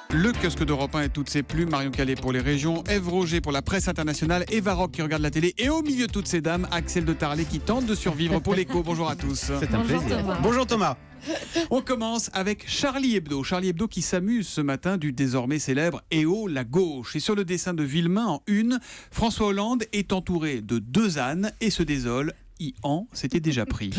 Le kiosque d'Europe 1 et toutes ses plumes, Marion Calais pour les régions, Ève Roger pour la presse internationale, Eva Rock qui regarde la télé et au milieu de toutes ces dames, Axel de Tarlet qui tente de survivre pour l'écho. Bonjour à tous. C'est un plaisir. Thomas. Bonjour Thomas. On commence avec Charlie Hebdo. Charlie Hebdo qui s'amuse ce matin du désormais célèbre « Eh oh, la gauche ». Et sur le dessin de Villemain en une, François Hollande est entouré de deux ânes et se désole. C'était déjà pris.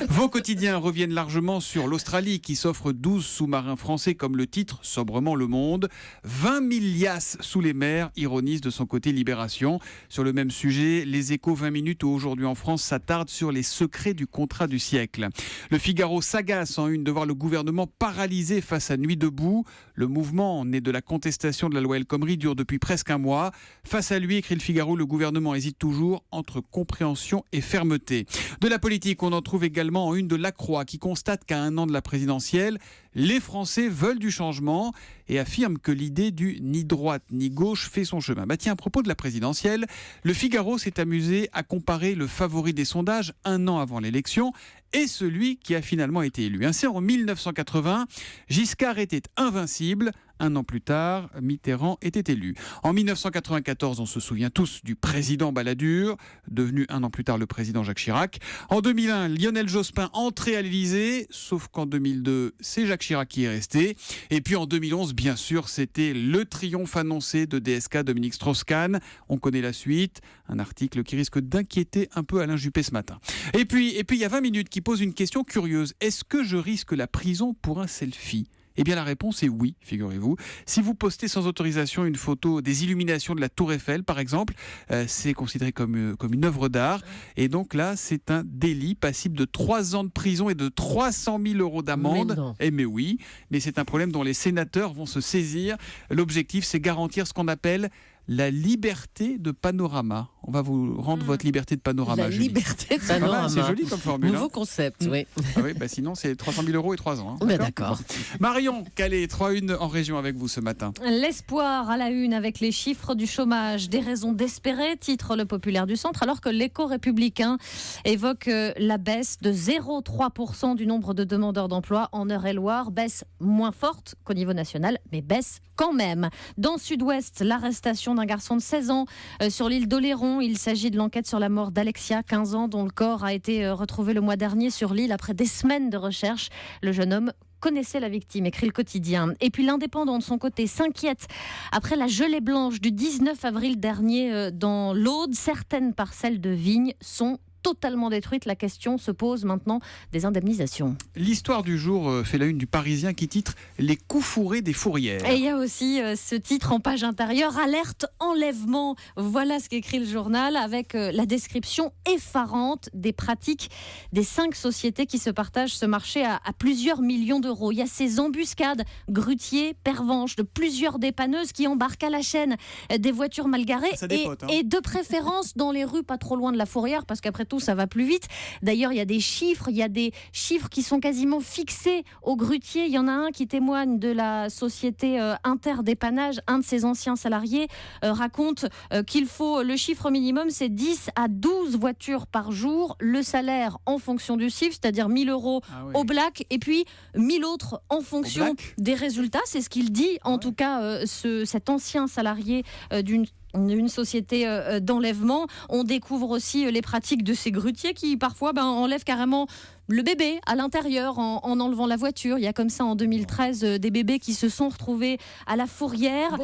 Vos quotidiens reviennent largement sur l'Australie qui s'offre 12 sous-marins français comme le titre sobrement Le Monde. 20 000 liasses sous les mers, ironise de son côté Libération. Sur le même sujet, les Échos 20 minutes où aujourd'hui en France s'attardent sur les secrets du contrat du siècle. Le Figaro s'agace en une de voir le gouvernement paralysé face à Nuit debout. Le mouvement né de la contestation de la loi El Khomri dure depuis presque un mois. Face à lui, écrit le Figaro, le gouvernement hésite toujours entre compréhension et fermeté. De la politique, on en trouve également en une de La Croix qui constate qu'à un an de la présidentielle, les Français veulent du changement et affirme que l'idée du ni droite ni gauche fait son chemin. Tiens, à propos de la présidentielle, le Figaro s'est amusé à comparer le favori des sondages un an avant l'élection et celui qui a finalement été élu. Ainsi, en 1980, Giscard était invincible. Un an plus tard, Mitterrand était élu. En 1994, on se souvient tous du président Balladur, devenu un an plus tard le président Jacques Chirac. En 2001, Lionel Jospin entrait à l'Élysée, sauf qu'en 2002, c'est Jacques Chirac qui est resté. Et puis en 2011, bien sûr, c'était le triomphe annoncé de DSK Dominique Strauss-Kahn. On connaît la suite, un article qui risque d'inquiéter un peu Alain Juppé ce matin. Et puis il y a 20 minutes qui pose une question curieuse. Est-ce que je risque la prison pour un selfie ? Eh bien la réponse est oui, figurez-vous. Si vous postez sans autorisation une photo des illuminations de la Tour Eiffel, par exemple, c'est considéré comme une œuvre d'art. Et donc là, c'est un délit passible de 3 ans de prison et de 300 000 euros d'amende. Mais oui, mais c'est un problème dont les sénateurs vont se saisir. L'objectif, c'est garantir ce qu'on appelle la liberté de panorama. On va vous rendre votre liberté de panorama. La Julie. liberté de C'est pas mal, panorama. c'est joli comme formule. Nouveau concept, oui. Ah oui, sinon c'est 300 000 euros et 3 ans. D'accord. Marion Calais, 3-1 en région avec vous ce matin. L'espoir à la une avec les chiffres du chômage. Des raisons d'espérer, titre le Populaire du Centre, alors que l'Écho républicain évoque la baisse de 0,3% du nombre de demandeurs d'emploi en Eure-et-Loire. Baisse moins forte qu'au niveau national, mais baisse quand même. Dans le Sud-Ouest, l'arrestation d'un garçon de 16 ans sur l'île d'Oléron. Il s'agit de l'enquête sur la mort d'Alexia, 15 ans, dont le corps a été retrouvé le mois dernier sur l'île après des semaines de recherche. Le jeune homme connaissait la victime, écrit le quotidien. Et puis l'Indépendant, de son côté, s'inquiète après la gelée blanche du 19 avril dernier dans l'Aude. Certaines parcelles de vignes sont totalement détruite. La question se pose maintenant des indemnisations. L'histoire du jour fait la une du Parisien qui titre « Les coups fourrés des fourrières ». Et il y a aussi ce titre en page intérieure, « Alerte enlèvement ». Voilà ce qu'écrit le journal avec la description effarante des pratiques des 5 sociétés qui se partagent ce marché à plusieurs millions d'euros. Il y a ces embuscades, grutiers, pervenches de plusieurs dépanneuses qui embarquent à la chaîne des voitures mal garées et de préférence dans les rues pas trop loin de la fourrière parce qu'après tout, ça va plus vite. D'ailleurs, il y a des chiffres qui sont quasiment fixés au grutier. Il y en a un qui témoigne de la société Interdépannage. Un de ses anciens salariés raconte qu'il faut, le chiffre minimum, c'est 10 à 12 voitures par jour. Le salaire en fonction du chiffre, c'est-à-dire 1 000 euros au black, et puis 1 000 autres en fonction des résultats. C'est ce qu'il dit, en tout cas, cet ancien salarié d'une société d'enlèvement. On découvre aussi les pratiques de ces grutiers qui parfois enlèvent carrément le bébé à l'intérieur en enlevant la voiture. Il y a comme ça en 2013 des bébés qui se sont retrouvés à la fourrière.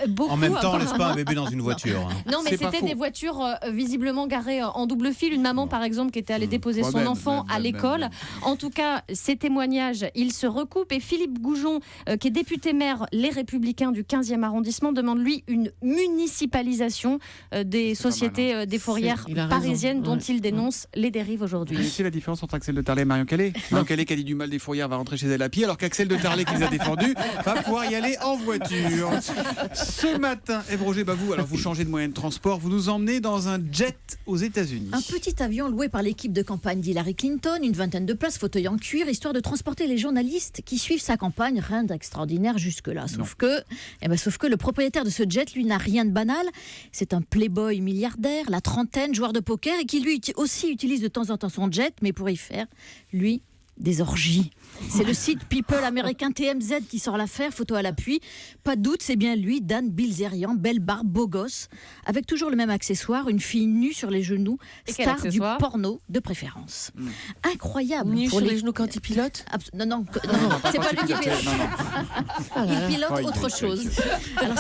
Beaucoup, en même temps, on laisse pas un bébé dans une voiture. Non, mais c'était des voitures visiblement garées en double fil. Une maman, par exemple, qui était allée déposer son enfant à l'école. En tout cas, ces témoignages, ils se recoupent. Et Philippe Goujon, qui est député maire Les Républicains du 15e arrondissement, demande, lui, une municipalisation des sociétés des fourrières parisiennes dont il dénonce les dérives aujourd'hui. C'est la différence entre Axel de Tarlet et Marion Calais. Marion Calais qui a dit du mal des fourrières va rentrer chez elle à pied, alors qu'Axel de Tarlet qui les a défendus va pouvoir y aller en voiture. Ce matin, Ève Roger, vous changez de moyen de transport, vous nous emmenez dans un jet aux États-Unis. Un petit avion loué par l'équipe de campagne d'Hillary Clinton, une vingtaine de places, fauteuil en cuir, histoire de transporter les journalistes qui suivent sa campagne. Rien d'extraordinaire jusque-là. Sauf que le propriétaire de ce jet, lui, n'a rien de banal. C'est un playboy milliardaire, la trentaine, joueur de poker, et qui lui aussi utilise de temps en temps son jet, mais pour y faire, lui, des orgies. C'est le site People américain TMZ qui sort l'affaire, photo à l'appui. Pas de doute, c'est bien lui, Dan Bilzerian, belle barbe, beau gosse, avec toujours le même accessoire, une fille nue sur les genoux, star du porno de préférence. Incroyable. Nue sur les genoux quand il pilote ? Non, c'est pas lui qui pilote. Il pilote autre chose. Alors,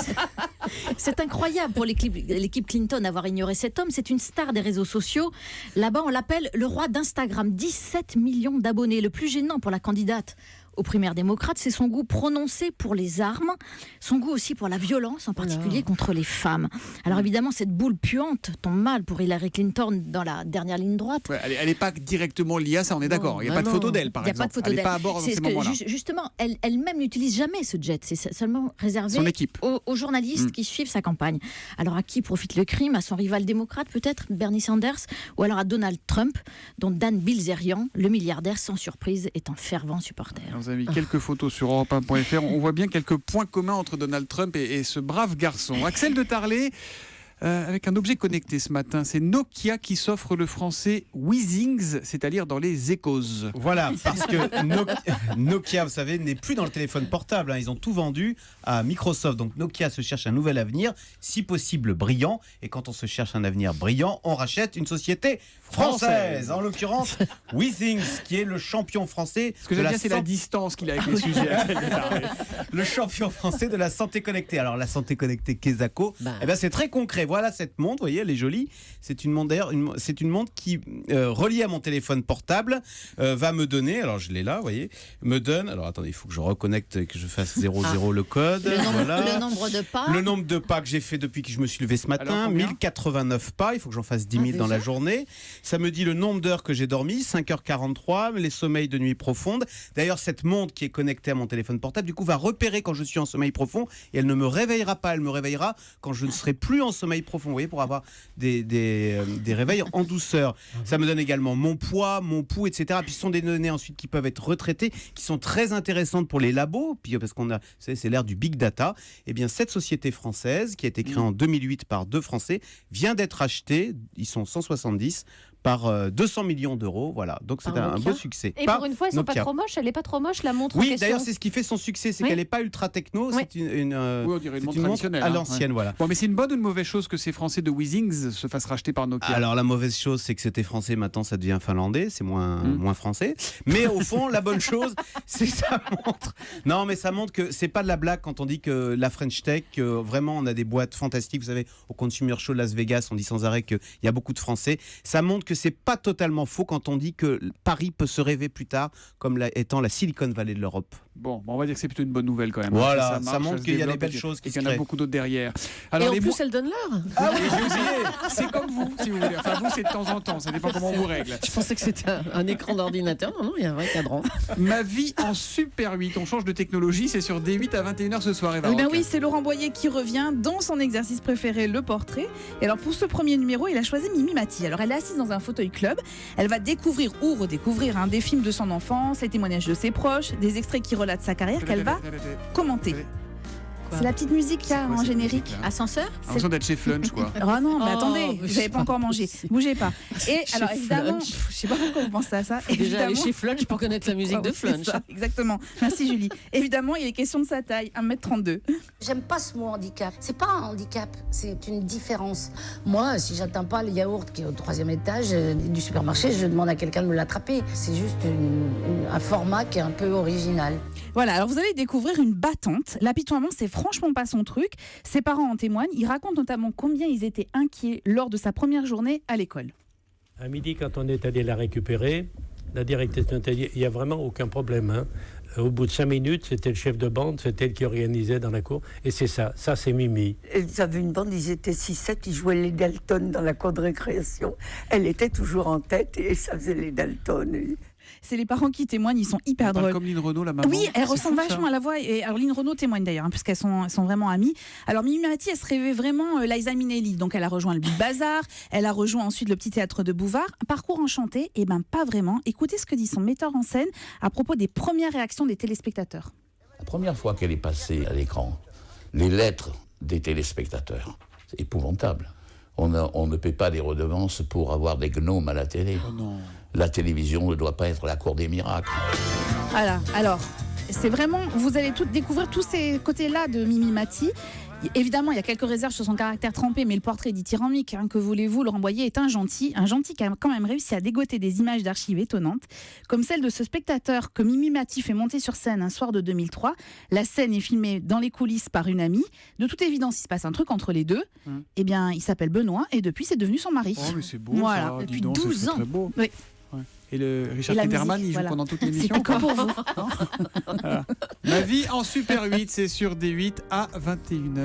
c'est incroyable pour l'équipe Clinton d'avoir ignoré cet homme. C'est une star des réseaux sociaux. Là-bas, on l'appelle le roi d'Instagram. 17 millions d'abonnés. Le plus gênant pour la candidate aux primaires démocrates, c'est son goût prononcé pour les armes, son goût aussi pour la violence, en particulier contre les femmes. Alors évidemment, cette boule puante tombe mal pour Hillary Clinton dans la dernière ligne droite. Ouais, elle n'est pas directement liée à ça, on est d'accord. Il n'y a pas de photo d'elle, par exemple. Elle n'est pas à bord dans ces moments-là. Justement, elle-même n'utilise jamais ce jet. C'est seulement réservé aux journalistes qui suivent sa campagne. Alors à qui profite le crime ? À son rival démocrate, peut-être, Bernie Sanders, ou alors à Donald Trump, dont Dan Bilzerian, le milliardaire, sans surprise, est un fervent supporter. Vous avez mis quelques photos sur Europe1.fr. On voit bien quelques points communs entre Donald Trump et ce brave garçon. Axel de Tarlé, avec un objet connecté ce matin. C'est Nokia qui s'offre le français Weezings, c'est-à-dire dans les échos. Voilà, parce que Nokia, vous savez, n'est plus dans le téléphone portable. Ils ont tout vendu à Microsoft. Donc Nokia se cherche un nouvel avenir, si possible brillant. Et quand on se cherche un avenir brillant, on rachète une société française. En l'occurrence, Weezings, qui est le champion français. Ce que j'aime bien, c'est la distance qu'il a avec les sujets. Le champion français de la santé connectée. Alors la santé connectée Kesako, c'est très concret. Voilà cette montre, vous voyez, elle est jolie. C'est une montre d'ailleurs, c'est une montre qui, reliée à mon téléphone portable, va me donner, alors je l'ai là, vous voyez, me donne, alors attendez, il faut que je reconnecte et que je fasse 00 le code. Le nombre de pas. Le nombre de pas que j'ai fait depuis que je me suis levé ce matin, 1089 pas, il faut que j'en fasse 10 000 dans la journée. Ça me dit le nombre d'heures que j'ai dormi, 5h43, les sommeils de nuit profonde. D'ailleurs, cette montre qui est connectée à mon téléphone portable, du coup, va repérer quand je suis en sommeil profond et elle ne me réveillera pas, elle me réveillera quand je ne serai plus en sommeil profond, vous voyez, pour avoir des réveils en douceur. Ça me donne également mon poids, mon pouls, etc. Puis ce sont des données ensuite qui peuvent être retraitées, qui sont très intéressantes pour les labos, puis parce qu'on a, c'est l'ère du big data. Et bien cette société française, qui a été créée en 2008 par 2 Français, vient d'être achetée, ils sont 170, par 200 millions d'euros, voilà. Donc c'est un beau succès. Et pour une fois, ils sont pas trop moches. Elle n'est pas trop moche, la montre. Oui, d'ailleurs, c'est ce qui fait son succès, c'est qu'elle n'est pas ultra techno. C'est une montre à l'ancienne, voilà. Bon, mais c'est une bonne ou une mauvaise chose que ces Français de Weezings se fassent racheter par Nokia? Alors la mauvaise chose, c'est que c'était français, maintenant ça devient finlandais, c'est moins français. Mais au fond, la bonne chose, c'est que ça montre. Non, mais ça montre que c'est pas de la blague quand on dit que la French Tech, vraiment, on a des boîtes fantastiques. Vous savez, au Consumer Show de Las Vegas, on dit sans arrêt qu'il y a beaucoup de Français. Ça montre que c'est pas totalement faux quand on dit que Paris peut se rêver plus tard comme étant la Silicon Valley de l'Europe. Bon, on va dire que c'est plutôt une bonne nouvelle quand même. Voilà, ça montre qu'il y a des belles choses qui se créent. Il y en a beaucoup d'autres derrière. Alors, et en plus, elle donne l'heure. Ah oui, c'est comme vous, si vous voulez. Enfin, vous, c'est de temps en temps, ça dépend comment on vous règle. Je pensais que c'était un écran d'ordinateur. Non, il y a un vrai cadran. Ma vie en Super 8. On change de technologie, c'est sur D8 à 21h ce soir. Eh bien oui, c'est Laurent Boyer qui revient dans son exercice préféré, le portrait. Et alors, pour ce premier numéro, il a choisi Mimi Mati. Alors, elle est assise dans un fauteuil club. Elle va découvrir ou redécouvrir des films de son enfance, les témoignages de ses proches, des extraits qui relatent sa carrière qu'elle va commenter. C'est la petite musique qu'il y a en générique. Ascenseur. L'impression d'être chez Flunch, quoi. Oh non, mais attendez, vous n'avez pas encore mangé. Bougez pas. Et alors évidemment, Flunch. je sais pas pourquoi vous pensez à ça. Faut déjà aller chez Flunch pour connaître la musique de Flunch. Exactement. Merci Julie. Évidemment, il est question de sa taille, 1m32. J'aime pas ce mot handicap. C'est pas un handicap, c'est une différence. Moi, si j'atteins pas le yaourt qui est au 3e étage du supermarché, je demande à quelqu'un de me l'attraper. C'est juste un format qui est un peu original. Voilà, alors vous allez découvrir une battante. L'apitoiement, c'est franchement pas son truc. Ses parents en témoignent. Ils racontent notamment combien ils étaient inquiets lors de sa première journée à l'école. À midi, quand on est allé la récupérer, la directrice nous a dit il n'y a vraiment aucun problème. Au bout de 5 minutes, c'était le chef de bande, c'était elle qui organisait dans la cour. Et c'est ça c'est Mimi. Ils avaient une bande, ils étaient 6-7, ils jouaient les Dalton dans la cour de récréation. Elle était toujours en tête et ça faisait les Dalton. C'est les parents qui témoignent, ils sont hyper drôles. Comme Lynn Renaud, la maman. Oui, elle ressemble vachement à la voix. Et alors Lynn Renaud témoigne d'ailleurs, puisqu'elles sont vraiment amies. Alors Mimi Mati, elle se rêvait vraiment Liza Minnelli. Donc elle a rejoint le Big Bazar, elle a rejoint ensuite le Petit Théâtre de Bouvard. Parcours enchanté, et ben pas vraiment. Écoutez ce que dit son metteur en scène à propos des premières réactions des téléspectateurs. La première fois qu'elle est passée à l'écran, les lettres des téléspectateurs, c'est épouvantable. On ne paie pas des redevances pour avoir des gnomes à la télé. Oh non. La télévision ne doit pas être la cour des miracles. Voilà, alors, c'est vraiment, vous allez découvrir tous ces côtés-là de Mimi Mati. Évidemment, il y a quelques réserves sur son caractère trempé, mais le portrait est dithyrambique. Que voulez-vous, Laurent Boyer est un gentil qui a quand même réussi à dégoter des images d'archives étonnantes, comme celle de ce spectateur que Mimi Mati fait monter sur scène un soir de 2003. La scène est filmée dans les coulisses par une amie. De toute évidence, il se passe un truc entre les deux. Eh bien, il s'appelle Benoît et depuis, c'est devenu son mari. Oh, mais c'est beau, voilà. ça. Depuis Dis donc, 12 ans. Très beau. Oui. Ouais. Et le Richard Peterman, il joue pendant toute l'émission. C'est pas pour vous. Voilà. Ma vie en Super 8, c'est sur D8 à 21h.